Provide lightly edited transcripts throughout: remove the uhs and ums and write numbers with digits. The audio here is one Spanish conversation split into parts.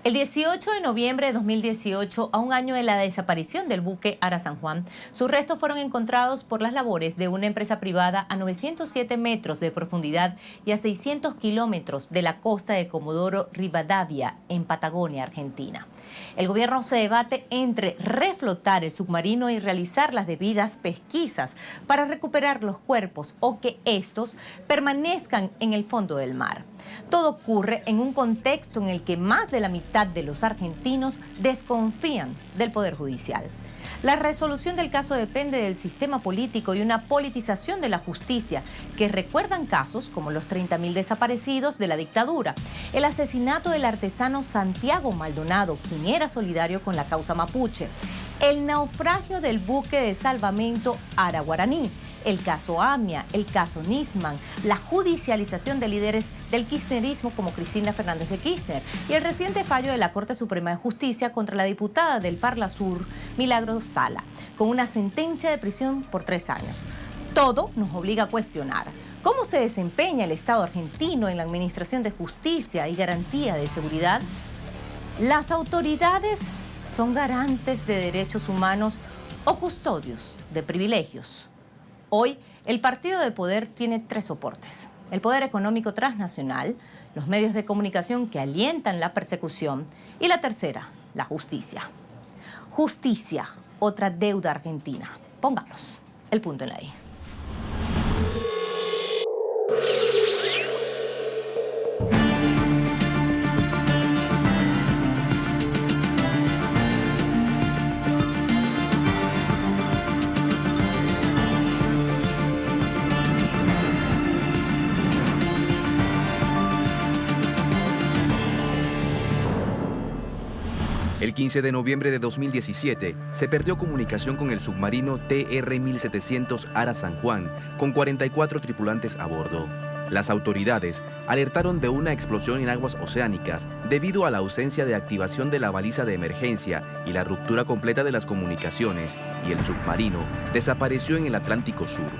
El 18 de noviembre de 2018, a un año de la desaparición del buque Ara San Juan, sus restos fueron encontrados por las labores de una empresa privada a 907 metros de profundidad y a 600 kilómetros de la costa de Comodoro Rivadavia, en Patagonia, Argentina. El gobierno se debate entre reflotar el submarino y realizar las debidas pesquisas para recuperar los cuerpos o que estos permanezcan en el fondo del mar. Todo ocurre en un contexto en el que más de la mitad de los argentinos desconfían del Poder Judicial. La resolución del caso depende del sistema político y una politización de la justicia que recuerdan casos como los 30.000 desaparecidos de la dictadura, el asesinato del artesano Santiago Maldonado, quien era solidario con la causa mapuche, el naufragio del buque de salvamento Ara Guaraní, el caso AMIA, el caso Nisman, la judicialización de líderes del kirchnerismo como Cristina Fernández de Kirchner y el reciente fallo de la Corte Suprema de Justicia contra la diputada del Parla Sur, Milagros Sala, con una sentencia de prisión por 3 años. Todo nos obliga a cuestionar cómo se desempeña el Estado argentino en la administración de justicia y garantía de seguridad. ¿Las autoridades son garantes de derechos humanos o custodios de privilegios? Hoy, el partido de poder tiene 3 soportes: el poder económico transnacional, los medios de comunicación que alientan la persecución y la tercera, la justicia. Justicia, otra deuda argentina. Pongamos el punto en la I. El 15 de noviembre de 2017 se perdió comunicación con el submarino TR-1700 Ara San Juan, con 44 tripulantes a bordo. Las autoridades alertaron de una explosión en aguas oceánicas debido a la ausencia de activación de la baliza de emergencia y la ruptura completa de las comunicaciones, y el submarino desapareció en el Atlántico Sur.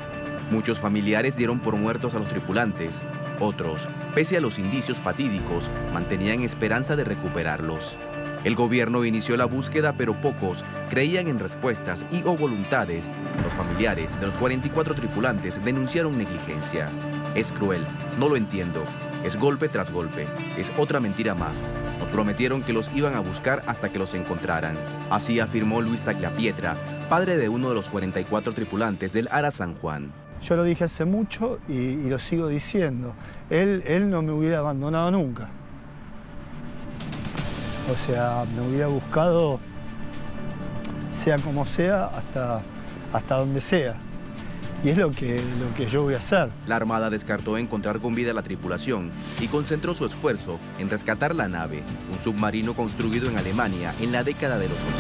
Muchos familiares dieron por muertos a los tripulantes. Otros, pese a los indicios fatídicos, mantenían esperanza de recuperarlos. El gobierno inició la búsqueda, pero pocos creían en respuestas y o voluntades. Los familiares de los 44 tripulantes denunciaron negligencia. Es cruel, no lo entiendo. Es golpe tras golpe. Es otra mentira más. Nos prometieron que los iban a buscar hasta que los encontraran. Así afirmó Luis Tagliapietra, padre de uno de los 44 tripulantes del Ara San Juan. Yo lo dije hace mucho y lo sigo diciendo. Él no me hubiera abandonado nunca. O sea, me hubiera buscado, sea como sea, hasta donde sea. Y es lo que yo voy a hacer. La Armada descartó encontrar con vida a la tripulación y concentró su esfuerzo en rescatar la nave, un submarino construido en Alemania en la década de los 80.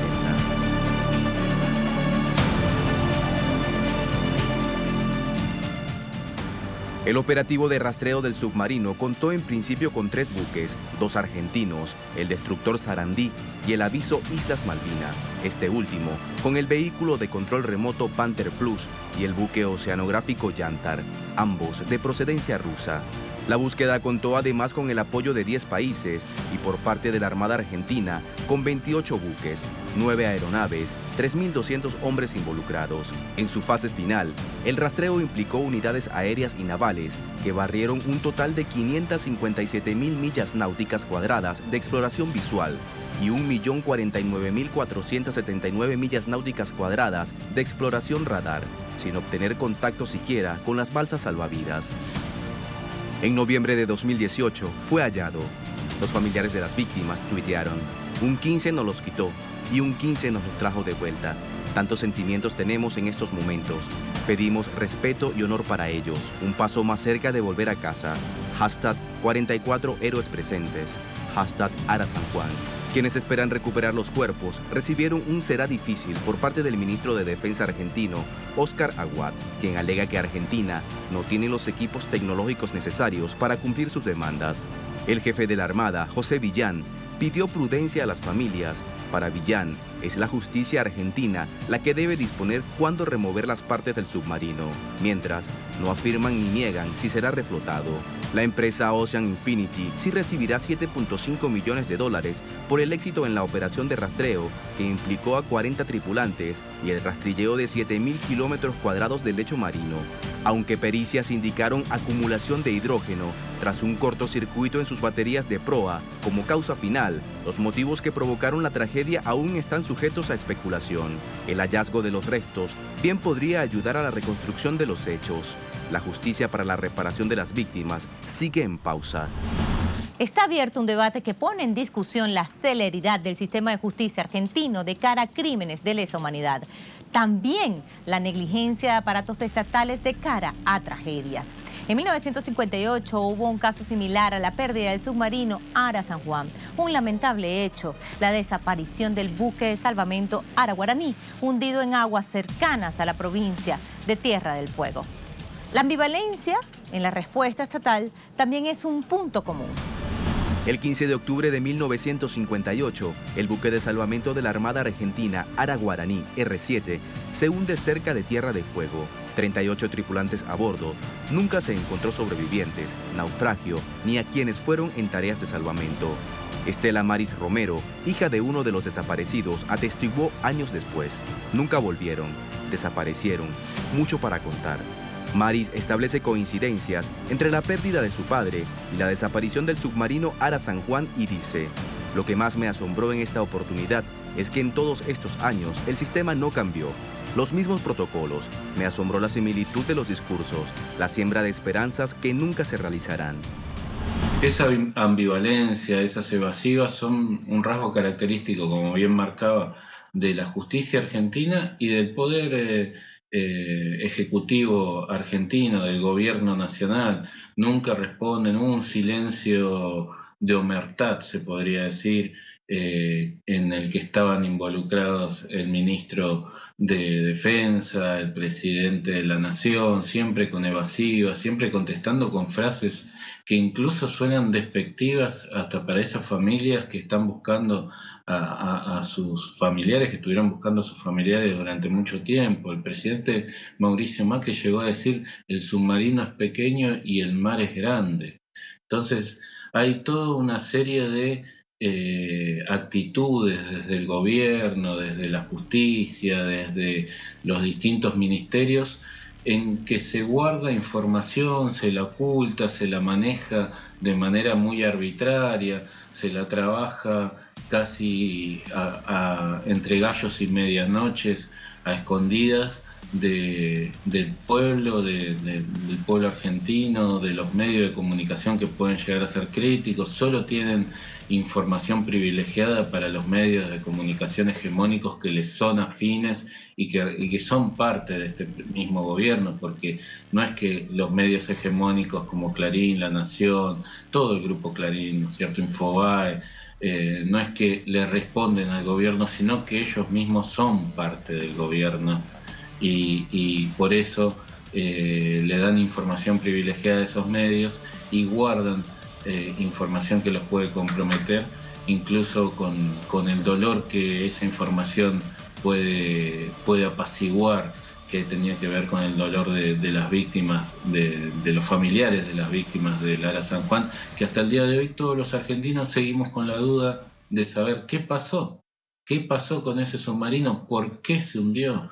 El operativo de rastreo del submarino contó en principio con 3 buques, 2 argentinos, el destructor Sarandí y el aviso Islas Malvinas, este último con el vehículo de control remoto Panther Plus y el buque oceanográfico Yantar, ambos de procedencia rusa. La búsqueda contó además con el apoyo de 10 países y por parte de la Armada Argentina, con 28 buques, 9 aeronaves, 3.200 hombres involucrados. En su fase final, el rastreo implicó unidades aéreas y navales que barrieron un total de 557.000 millas náuticas cuadradas de exploración visual y 1.049.479 millas náuticas cuadradas de exploración radar, sin obtener contacto siquiera con las balsas salvavidas. En noviembre de 2018 fue hallado. Los familiares de las víctimas tuitearon: un 15 nos los quitó y un 15 nos los trajo de vuelta. Tantos sentimientos tenemos en estos momentos. Pedimos respeto y honor para ellos. Un paso más cerca de volver a casa. Hashtag 44 héroes presentes. Hashtag Ara San Juan. Quienes esperan recuperar los cuerpos recibieron un será difícil por parte del ministro de Defensa argentino, Óscar Aguad, quien alega que Argentina no tiene los equipos tecnológicos necesarios para cumplir sus demandas. El jefe de la Armada, José Villán, pidió prudencia a las familias Para Villán, es la justicia argentina la que debe disponer cuándo remover las partes del submarino, mientras no afirman ni niegan si será reflotado. La empresa Ocean Infinity sí recibirá $7.5 millones por el éxito en la operación de rastreo que implicó a 40 tripulantes y el rastrilleo de 7.000 kilómetros cuadrados de lecho marino, aunque pericias indicaron acumulación de hidrógeno tras un cortocircuito en sus baterías de proa como causa final. Los motivos que provocaron la tragedia aún están sujetos a especulación. El hallazgo de los restos bien podría ayudar a la reconstrucción de los hechos. La justicia para la reparación de las víctimas sigue en pausa. Está abierto un debate que pone en discusión la celeridad del sistema de justicia argentino de cara a crímenes de lesa humanidad. También la negligencia de aparatos estatales de cara a tragedias. En 1958 hubo un caso similar a la pérdida del submarino Ara San Juan. Un lamentable hecho, la desaparición del buque de salvamento Ara Guaraní, hundido en aguas cercanas a la provincia de Tierra del Fuego. La ambivalencia en la respuesta estatal también es un punto común. El 15 de octubre de 1958, el buque de salvamento de la Armada Argentina Ara Guaraní R7 se hunde cerca de Tierra de Fuego. 38 tripulantes a bordo. Nunca se encontró sobrevivientes, naufragio, ni a quienes fueron en tareas de salvamento. Estela Maris Romero, hija de uno de los desaparecidos, atestiguó años después. Nunca volvieron, desaparecieron, mucho para contar. Maris establece coincidencias entre la pérdida de su padre y la desaparición del submarino Ara San Juan y dice: lo que más me asombró en esta oportunidad es que en todos estos años el sistema no cambió. Los mismos protocolos. Me asombró la similitud de los discursos, la siembra de esperanzas que nunca se realizarán. Esa ambivalencia, esas evasivas son un rasgo característico, como bien marcaba, de la justicia argentina y del poder ejecutivo argentino, del gobierno nacional. Nunca responden, un silencio de omertad, se podría decir, en el que estaban involucrados el ministro de Defensa, el presidente de la Nación, siempre con evasivas, siempre contestando con frases que incluso suenan despectivas hasta para esas familias que están buscando a sus familiares, que estuvieron buscando a sus familiares durante mucho tiempo. El presidente Mauricio Macri llegó a decir: el submarino es pequeño y el mar es grande. Entonces hay toda una serie de actitudes desde el gobierno, desde la justicia, desde los distintos ministerios, en que se guarda información, se la oculta, se la maneja de manera muy arbitraria, se la trabaja casi entre gallos y medianoches, a escondidas del pueblo, del pueblo argentino, de los medios de comunicación que pueden llegar a ser críticos. Solo tienen información privilegiada para los medios de comunicación hegemónicos que les son afines y que son parte de este mismo gobierno, porque no es que los medios hegemónicos como Clarín, La Nación, todo el grupo Clarín, ¿no es cierto?, Infobae, no es que le responden al gobierno, sino que ellos mismos son parte del gobierno y por eso le dan información privilegiada a esos medios y guardan información que los puede comprometer, incluso con el dolor que esa información puede apaciguar, que tenía que ver con el dolor de las víctimas, de los familiares de las víctimas del Ara San Juan, que hasta el día de hoy todos los argentinos seguimos con la duda de saber qué pasó con ese submarino, por qué se hundió.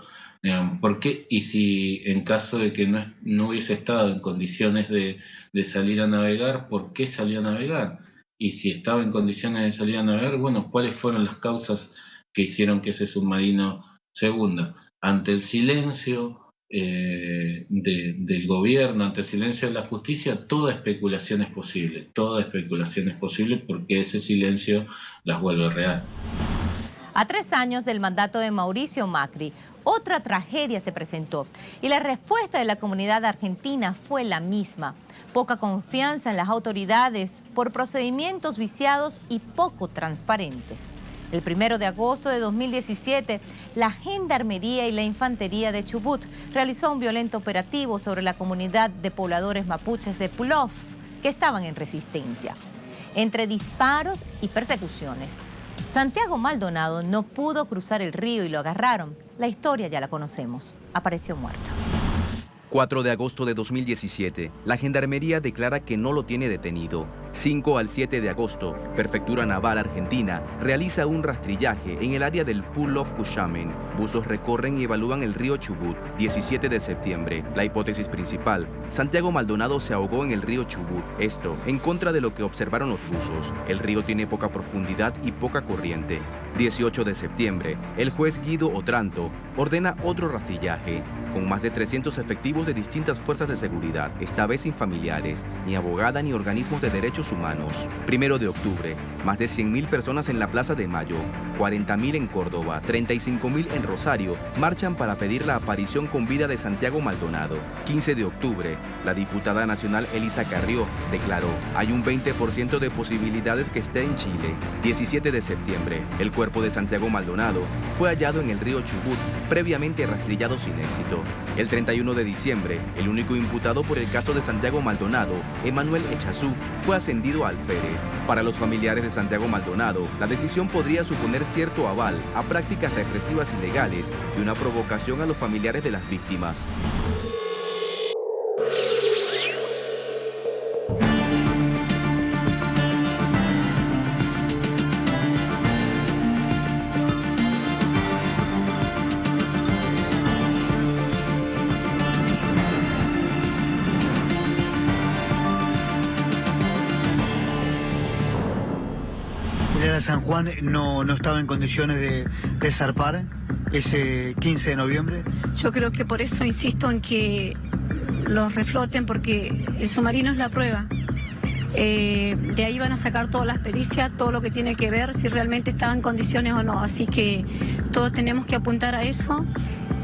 ¿Por qué? Y si en caso de que no hubiese estado en condiciones de salir a navegar, ¿por qué salió a navegar? Y si estaba en condiciones de salir a navegar, bueno, ¿cuáles fueron las causas que hicieron que ese submarino se hunda? Ante el silencio del gobierno, ante el silencio de la justicia, toda especulación es posible porque ese silencio las vuelve real. A 3 años del mandato de Mauricio Macri, otra tragedia se presentó y la respuesta de la comunidad argentina fue la misma. Poca confianza en las autoridades por procedimientos viciados y poco transparentes. El 1 de agosto de 2017, la Gendarmería y la Infantería de Chubut realizó un violento operativo sobre la comunidad de pobladores mapuches de Pulof, que estaban en resistencia. Entre disparos y persecuciones, Santiago Maldonado no pudo cruzar el río y lo agarraron. La historia ya la conocemos. Apareció muerto. 4 de agosto de 2017, la Gendarmería declara que no lo tiene detenido. 5 al 7 de agosto, Prefectura Naval Argentina realiza un rastrillaje en el área del Pool of Cushman. Buzos recorren y evalúan el río Chubut. 17 de septiembre, la hipótesis principal, Santiago Maldonado se ahogó en el río Chubut. Esto, en contra de lo que observaron los buzos. El río tiene poca profundidad y poca corriente. 18 de septiembre, el juez Guido Otranto ordena otro rastrillaje, con más de 300 efectivos de distintas fuerzas de seguridad, esta vez sin familiares, ni abogada ni organismos de derechos humanos. 1 de octubre, más de 100.000 personas en la Plaza de Mayo, 40.000 en Córdoba, 35.000 en Rosario, marchan para pedir la aparición con vida de Santiago Maldonado. 15 de octubre, la diputada nacional Elisa Carrió declaró: hay un 20% de posibilidades que esté en Chile. 17 de septiembre, el cuerpo de Santiago Maldonado fue hallado en el río Chubut, previamente rastrillado sin éxito. El 31 de diciembre, el único imputado por el caso de Santiago Maldonado, Emanuel Echazú, fue ascendido a alférez. Para los familiares de Santiago Maldonado, la decisión podría suponer cierto aval a prácticas represivas ilegales y una provocación a los familiares de las víctimas. San Juan no estaba en condiciones de zarpar ese 15 de noviembre. Yo creo que por eso insisto en que los refloten, porque el submarino es la prueba. De ahí van a sacar todas las pericias, todo lo que tiene que ver si realmente estaba en condiciones o no. Así que todos tenemos que apuntar a eso.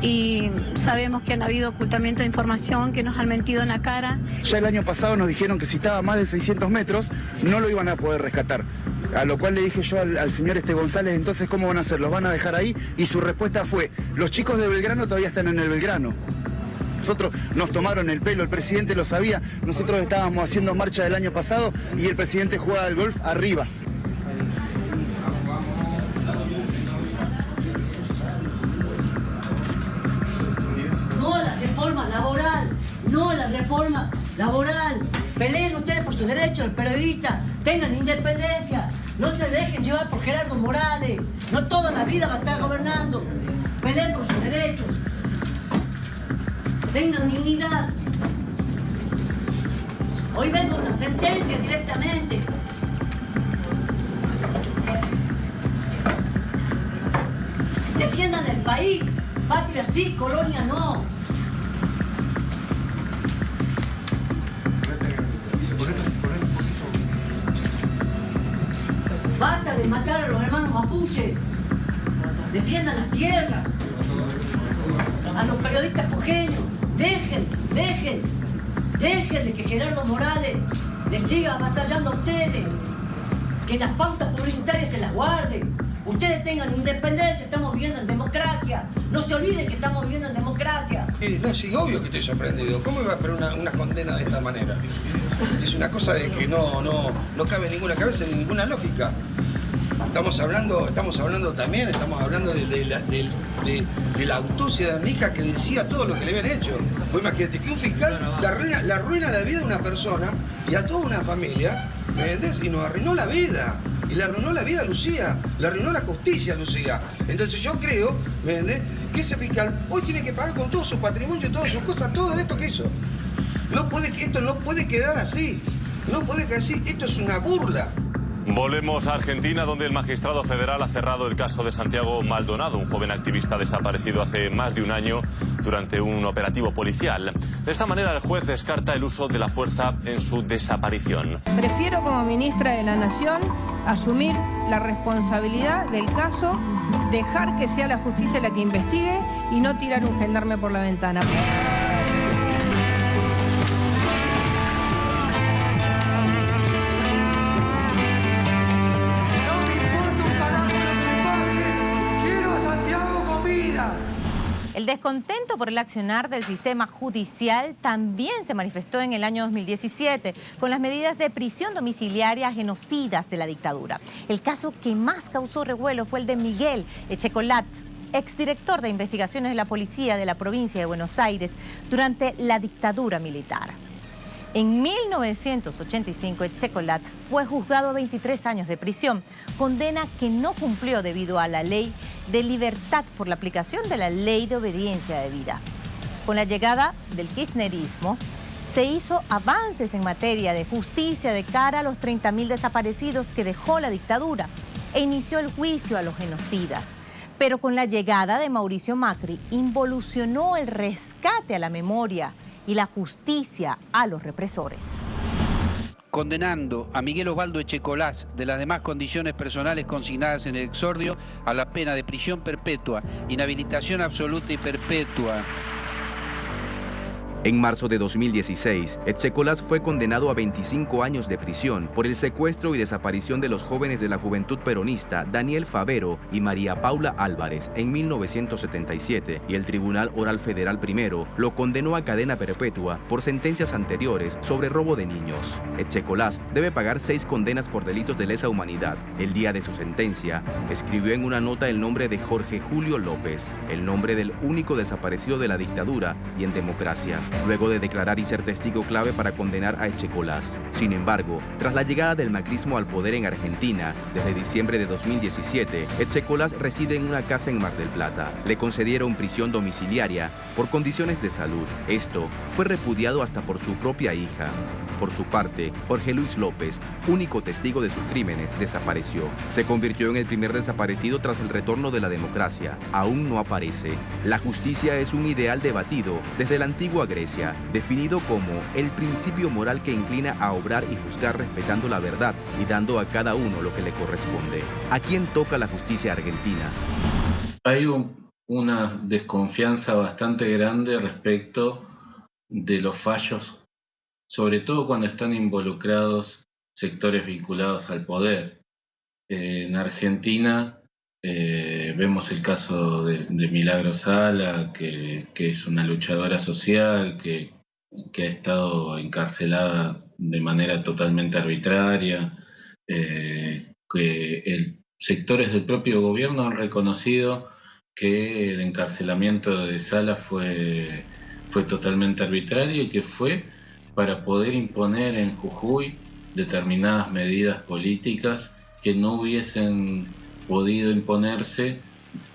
Y sabemos que han habido ocultamiento de información, que nos han mentido en la cara. Ya el año pasado nos dijeron que si estaba a más de 600 metros no lo iban a poder rescatar. A lo cual le dije yo al señor González, entonces ¿cómo van a hacer? ¿Los van a dejar ahí? Y su respuesta fue: los chicos de Belgrano todavía están en el Belgrano. Nosotros nos tomaron el pelo, el presidente lo sabía, nosotros estábamos haciendo marcha del año pasado y el presidente jugaba al golf arriba. No a la reforma laboral, no a la reforma laboral. Peleen ustedes por sus derechos, el periodista, tengan independencia, no se dejen llevar por Gerardo Morales, no toda la vida va a estar gobernando. Peleen por sus derechos, tengan dignidad. Hoy vengo una sentencia directamente. Defiendan el país, patria sí, colonia no. Basta de matar a los hermanos mapuche. Defiendan las tierras. A los periodistas jujeños. Dejen de que Gerardo Morales les siga avasallando a ustedes. Que las pautas publicitarias se las guarden. Ustedes tengan independencia, estamos viviendo en democracia. No se olviden que estamos viviendo en democracia. Sí, obvio que estoy sorprendido. ¿Cómo iba a esperar una condena de esta manera? Es una cosa de que no cabe en ninguna cabeza ni ninguna lógica. Estamos hablando de la autopsia de mi hija, que decía todo lo que le habían hecho. Pues imagínate que un fiscal le arruina la vida a una persona y a toda una familia, ¿me entendés? Y nos arruinó la vida. Y le arruinó la vida a Lucía, le arruinó la justicia a Lucía. Entonces yo creo, ¿me entendés?, que ese fiscal hoy tiene que pagar con todo su patrimonio, todas sus cosas, todo esto que hizo. Esto no puede quedar así. No puede quedar así. Esto es una burla. Volvemos a Argentina, donde el magistrado federal ha cerrado el caso de Santiago Maldonado, un joven activista desaparecido hace más de un año durante un operativo policial. De esta manera, el juez descarta el uso de la fuerza en su desaparición. Prefiero, como ministra de la Nación, asumir la responsabilidad del caso, dejar que sea la justicia la que investigue y no tirar un gendarme por la ventana. El El descontento por el accionar del sistema judicial también se manifestó en el año 2017 con las medidas de prisión domiciliaria genocidas de la dictadura. El caso que más causó revuelo fue el de Miguel Echecolatz, exdirector de investigaciones de la policía de la provincia de Buenos Aires durante la dictadura militar. En 1985, Echecolatz fue juzgado a 23 años de prisión, condena que no cumplió debido a la ley de libertad por la aplicación de la ley de obediencia debida. Con la llegada del kirchnerismo, se hizo avances en materia de justicia de cara a los 30.000 desaparecidos que dejó la dictadura e inició el juicio a los genocidas. Pero con la llegada de Mauricio Macri, involucionó el rescate a la memoria y la justicia a los represores. Condenando a Miguel Osvaldo Echecolatz de las demás condiciones personales consignadas en el exordio a la pena de prisión perpetua, inhabilitación absoluta y perpetua. En marzo de 2016, Echecolatz fue condenado a 25 años de prisión por el secuestro y desaparición de los jóvenes de la Juventud Peronista Daniel Favero y María Paula Álvarez en 1977, y el Tribunal Oral Federal I lo condenó a cadena perpetua por sentencias anteriores sobre robo de niños. Echecolatz debe pagar 6 condenas por delitos de lesa humanidad. El día de su sentencia, escribió en una nota el nombre de Jorge Julio López, el nombre del único desaparecido de la dictadura y en democracia, luego de declarar y ser testigo clave para condenar a Echecolatz. Sin embargo, tras la llegada del macrismo al poder en Argentina, desde diciembre de 2017, Echecolatz reside en una casa en Mar del Plata. Le concedieron prisión domiciliaria por condiciones de salud. Esto fue repudiado hasta por su propia hija. Por su parte, Jorge Luis López, único testigo de sus crímenes, desapareció. Se convirtió en el primer desaparecido tras el retorno de la democracia. Aún no aparece. La justicia es un ideal debatido desde la antigua Grecia, definido como el principio moral que inclina a obrar y juzgar respetando la verdad y dando a cada uno lo que le corresponde. ¿A quién toca la justicia argentina? Hay una desconfianza bastante grande respecto de los fallos, sobre todo cuando están involucrados sectores vinculados al poder. En Argentina vemos el caso de Milagro Sala, que es una luchadora social, que ha estado encarcelada de manera totalmente arbitraria, que sectores del propio gobierno han reconocido que el encarcelamiento de Sala fue totalmente arbitrario y que fue para poder imponer en Jujuy determinadas medidas políticas que no hubiesen podido imponerse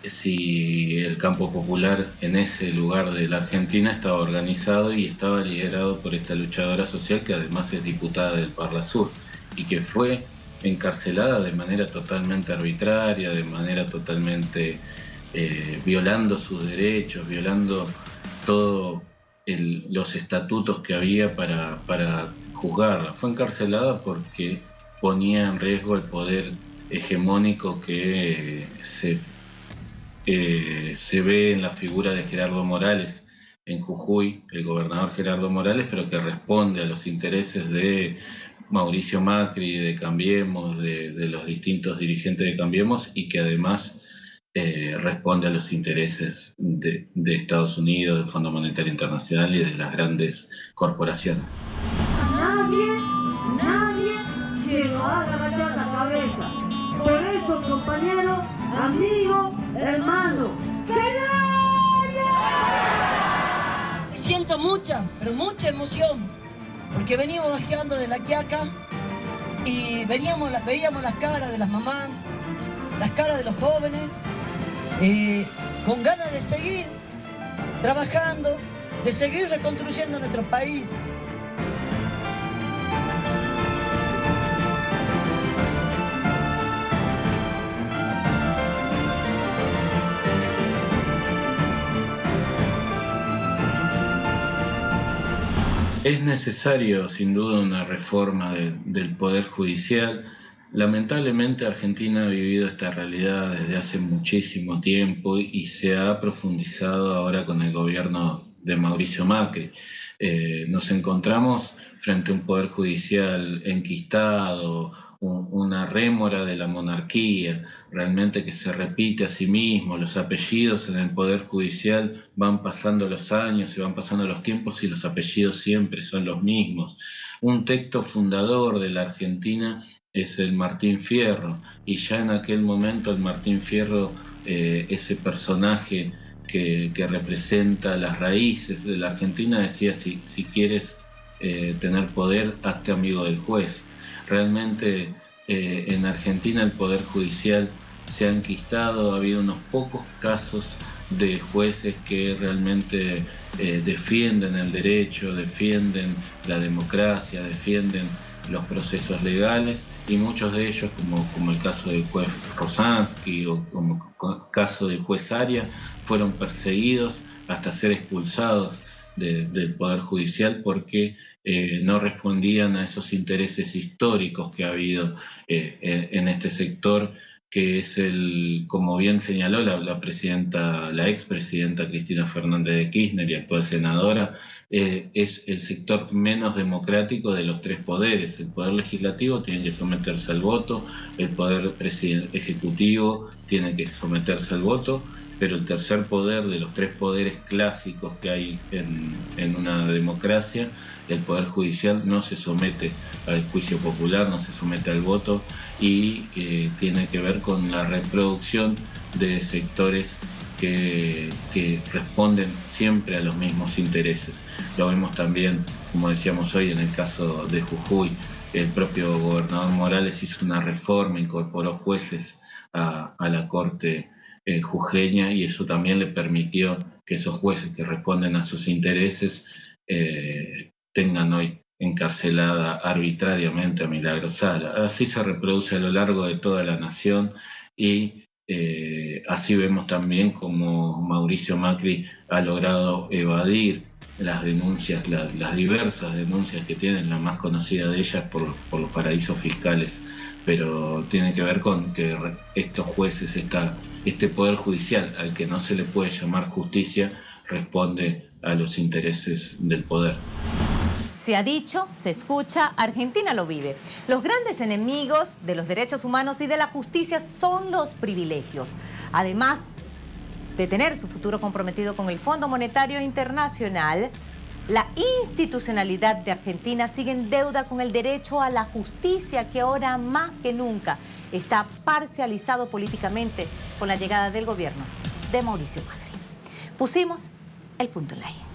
si el campo popular en ese lugar de la Argentina estaba organizado y estaba liderado por esta luchadora social, que además es diputada del Parla Sur, y que fue encarcelada de manera totalmente arbitraria, de manera totalmente violando sus derechos, violando todos los estatutos que había para juzgarla. Fue encarcelada porque ponía en riesgo el poder hegemónico que se ve en la figura de Gerardo Morales en Jujuy, el gobernador Gerardo Morales, pero que responde a los intereses de Mauricio Macri, de Cambiemos, de los distintos dirigentes de Cambiemos, y que además responde a los intereses de Estados Unidos, del Fondo Monetario Internacional y de las grandes corporaciones. Nadie que nos haga agachar la cabeza. Por eso, compañeros, amigos, hermanos, siento mucha, pero mucha emoción, porque venimos bajando de La Quiaca y veíamos las caras de las mamás, las caras de los jóvenes, con ganas de seguir trabajando, de seguir reconstruyendo nuestro país. Es necesario, sin duda, una reforma del Poder Judicial. Lamentablemente, Argentina ha vivido esta realidad desde hace muchísimo tiempo y se ha profundizado ahora con el gobierno de Mauricio Macri. Nos encontramos frente a un poder judicial enquistado, una rémora de la monarquía, realmente que se repite a sí mismo. Los apellidos en el poder judicial van pasando los años y van pasando los tiempos y los apellidos siempre son los mismos. Un texto fundador de la Argentina es el Martín Fierro, y ya en aquel momento el Martín Fierro, ese personaje que representa las raíces de la Argentina, decía: si quieres tener poder, hazte amigo del juez. Realmente en Argentina el poder judicial se ha enquistado, ha habido unos pocos casos de jueces que realmente defienden el derecho, defienden la democracia, defienden los procesos legales, y muchos de ellos, como el caso del juez Rosansky o como el caso del juez Aria, fueron perseguidos hasta ser expulsados del Poder Judicial porque no respondían a esos intereses históricos que ha habido en este sector, que es como bien señaló la expresidenta Cristina Fernández de Kirchner y actual senadora, es el sector menos democrático de los tres poderes. El poder legislativo tiene que someterse al voto, el poder ejecutivo tiene que someterse al voto, pero el tercer poder de los tres poderes clásicos que hay en una democracia, el poder judicial, no se somete al juicio popular, no se somete al voto, y tiene que ver con la reproducción de sectores que responden siempre a los mismos intereses. Lo vemos también, como decíamos hoy, en el caso de Jujuy. El propio gobernador Morales hizo una reforma, incorporó jueces a la Corte jujeña, y eso también le permitió que esos jueces que responden a sus intereses tengan hoy encarcelada arbitrariamente a Milagro Sala. Así se reproduce a lo largo de toda la nación, y así vemos también como Mauricio Macri ha logrado evadir las denuncias, las diversas denuncias que tienen, la más conocida de ellas por los paraísos fiscales, pero tiene que ver con que estos jueces, este poder judicial al que no se le puede llamar justicia, responde a los intereses del poder. Se ha dicho, se escucha, Argentina lo vive. Los grandes enemigos de los derechos humanos y de la justicia son los privilegios. Además de tener su futuro comprometido con el Fondo Monetario Internacional, la institucionalidad de Argentina sigue en deuda con el derecho a la justicia, que ahora más que nunca está parcializado políticamente con la llegada del gobierno de Mauricio Macri. Pusimos el punto en la I.